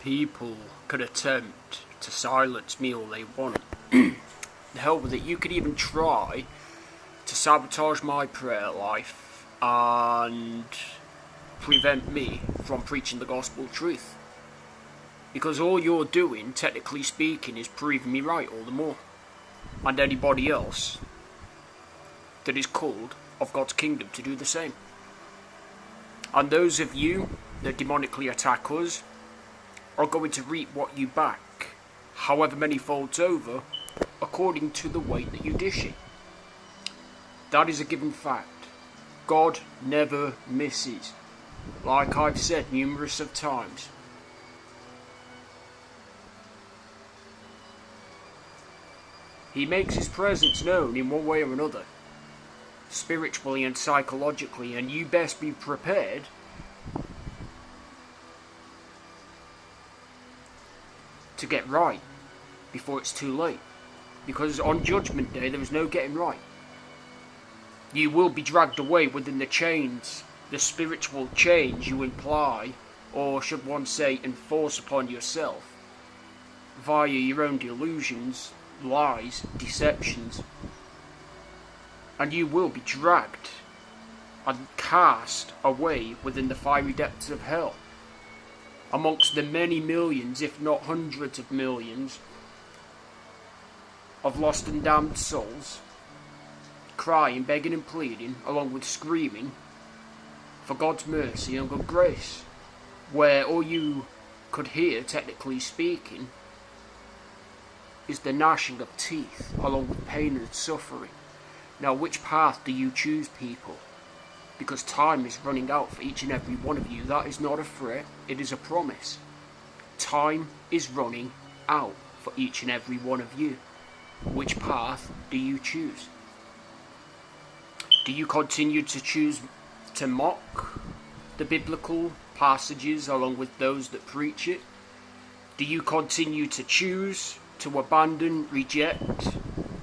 people could attempt to silence me all they want. The hell with it, you could even try to sabotage my prayer life and prevent me from preaching the gospel truth. Because all you're doing, technically speaking, is proving me right all the more. And anybody else that is called of God's kingdom to do the same. And those of you that demonically attack us are going to reap what you back, however many folds over, according to the weight that you dish it. That is a given fact. God never misses, like I've said numerous of times. He makes his presence known in one way or another, spiritually and psychologically, and you best be prepared to get right before it's too late. Because on Judgment Day there is no getting right. You will be dragged away within the chains, the spiritual chains you imply, or should one say enforce upon yourself, via your own delusions, lies, deceptions. And you will be dragged and cast away within the fiery depths of hell, amongst the many millions, if not hundreds of millions, of lost and damned souls, crying, begging and pleading, along with screaming for God's mercy and good grace, where all you could hear, technically speaking, is the gnashing of teeth, along with pain and suffering. Now, which path do you choose, people? Because time is running out for each and every one of you. That is not a threat, it is a promise. Time is running out for each and every one of you. Which path do you choose? Do you continue to choose to mock the biblical passages along with those that preach it? Do you continue to choose to abandon, reject,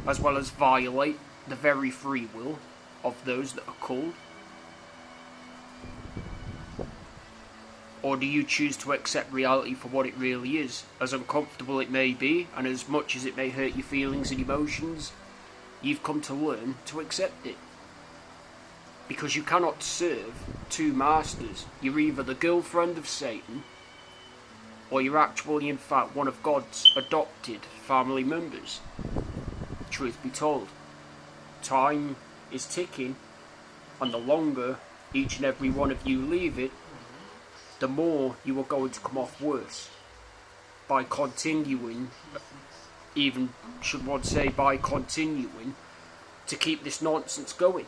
as well as violate the very free will of those that are called? Or do you choose to accept reality for what it really is, as uncomfortable it may be, and as much as it may hurt your feelings and emotions? You've come to learn to accept it. Because you cannot serve two masters. You're either the girlfriend of Satan, or you're actually in fact one of God's adopted family members. Truth be told, time is ticking, and the longer each and every one of you leave it, the more you are going to come off worse by continuing, even should one say by continuing, to keep this nonsense going.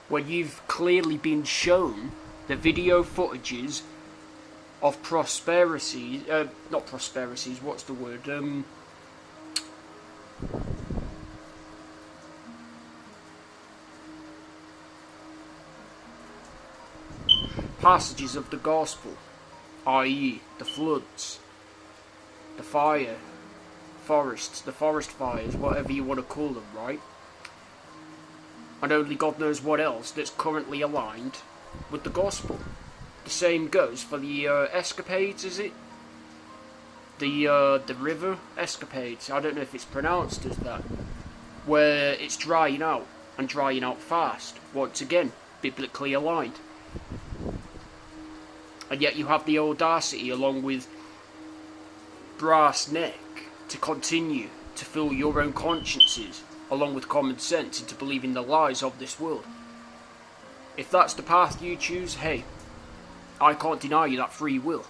When you've clearly been shown the video footages of not prosperities, what's the word? Passages of the gospel, i.e. the floods, the fire, forests, the forest fires, whatever you want to call them, right? And only God knows what else that's currently aligned with the gospel. The same goes for the escapades, is it? The river escapades, I don't know if it's pronounced as that, where it's drying out, and drying out fast, once again, biblically aligned. And yet you have the audacity, along with brass neck, to continue to fool your own consciences, along with common sense, into believing the lies of this world. If that's the path you choose, hey, I can't deny you that free will.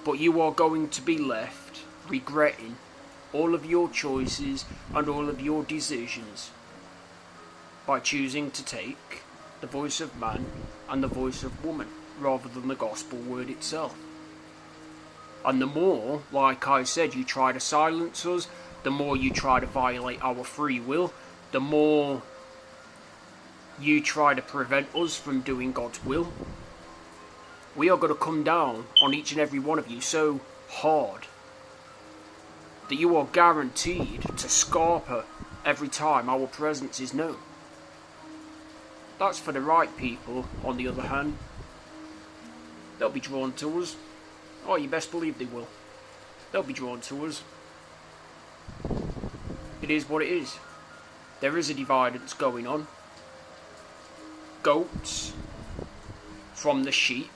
But you are going to be left regretting all of your choices and all of your decisions by choosing to take the voice of man and the voice of woman rather than the gospel word itself. And the more, like I said, you try to silence us, the more you try to violate our free will, the more you try to prevent us from doing God's will, we are going to come down on each and every one of you so hard that you are guaranteed to scarper every time our presence is known. That's for the right people, on the other hand. They'll be drawn to us. Oh, you best believe they will. they'll be drawn to us. It is what it is. There is a divide that's going on. Goats from the sheep.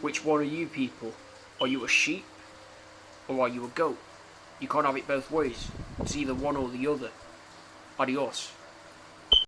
Which one are you people? Are you a sheep or are you a goat? You can't have it both ways. It's either one or the other. Adios.